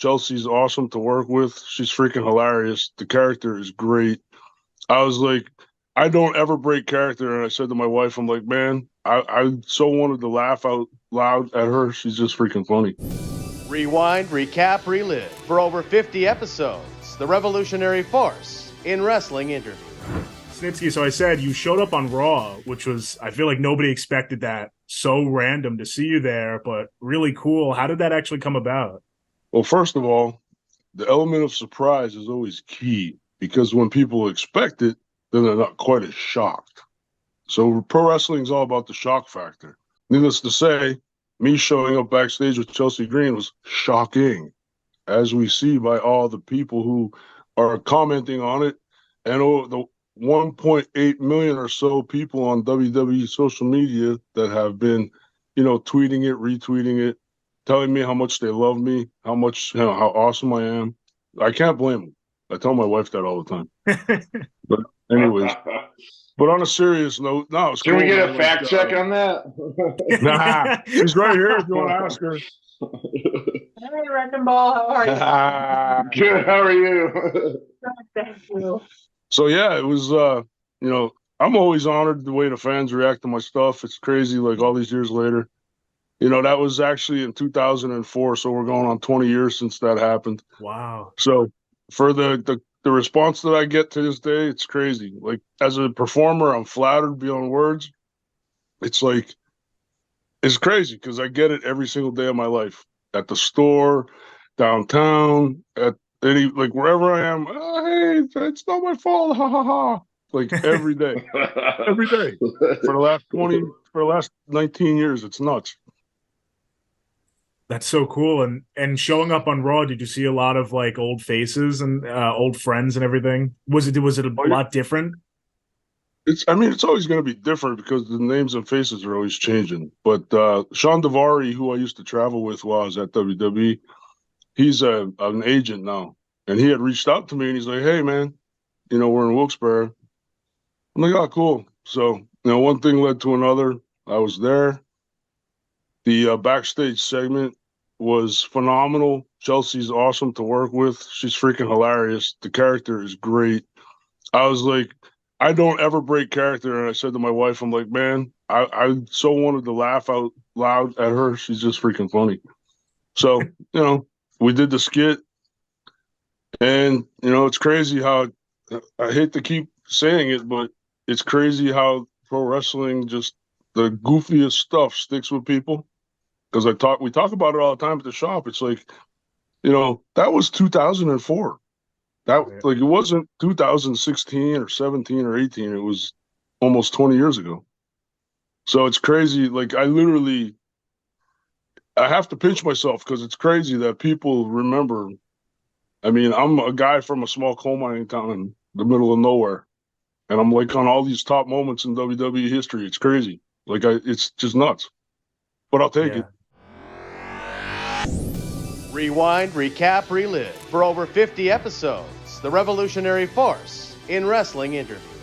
Chelsea's awesome to work with. She's freaking hilarious. The character is great. I was like, I don't ever break character. And I said to my wife, I'm like, man, I so wanted to laugh out loud at her. She's just freaking funny. Rewind, recap, relive. For over 50 episodes, the revolutionary force in wrestling interview. Snitsky, so I said you showed up on Raw, which was, I feel like nobody expected that. So random to see you there, but really cool. How did that actually come about? Well, first of all, the element of surprise is always key because when people expect it, then they're not quite as shocked. So pro wrestling is all about the shock factor. Needless to say, me showing up backstage with Chelsea Green was shocking, as we see by all the people who are commenting on it. And the 1.8 million or so people on WWE social media that have been, tweeting it, retweeting it, telling me how much they love me, how awesome I am. I can't blame them. I tell my wife that all the time. But anyways, but on a serious note, no, it's Can cool. we get a fact check on that? Nah, she's right here if you want to ask her. Hey, Wrecking Ball, how are you? Good, how are you? Thank you. So yeah, it was I'm always honored the way the fans react to my stuff. It's crazy, like all these years later. That was actually in 2004, so we're going on 20 years since that happened. Wow. So for the response that I get to this day, it's crazy. Like as a performer, I'm flattered beyond words. It's like it's crazy because I get it every single day of my life. At the store, downtown, at wherever I am. Oh, hey, it's not my fault. Ha ha ha. Like every day. Every day. For the last 19 years, it's nuts. That's so cool. And showing up on Raw, did you see a lot of like old faces and old friends and everything? Was it a lot different? It's always going to be different because the names and faces are always changing. But Sean Davari, who I used to travel with while I was at WWE, he's an agent now. And he had reached out to me and he's like, hey, man, we're in Wilkes-Barre. I'm like, oh, cool. So, one thing led to another. I was there. The backstage segment was phenomenal. Chelsea's awesome to work with. She's freaking hilarious. The character is great. I was like, I don't ever break character. And I said to my wife, I'm like, man, I so wanted to laugh out loud at her. She's just freaking funny. So, we did the skit. And, it's crazy how I hate to keep saying it, but it's crazy how pro wrestling, just the goofiest stuff sticks with people. Because we talk about it all the time at the shop. It's like, that was 2004. It wasn't 2016 or 17 or 18. It was almost 20 years ago. So it's crazy. Like I have to pinch myself because it's crazy that people remember. I mean, I'm a guy from a small coal mining town in the middle of nowhere. And I'm like on all these top moments in WWE history. It's crazy. It's just nuts. But I'll take it. Rewind, recap, relive. For over 50 episodes, the revolutionary force in wrestling interview.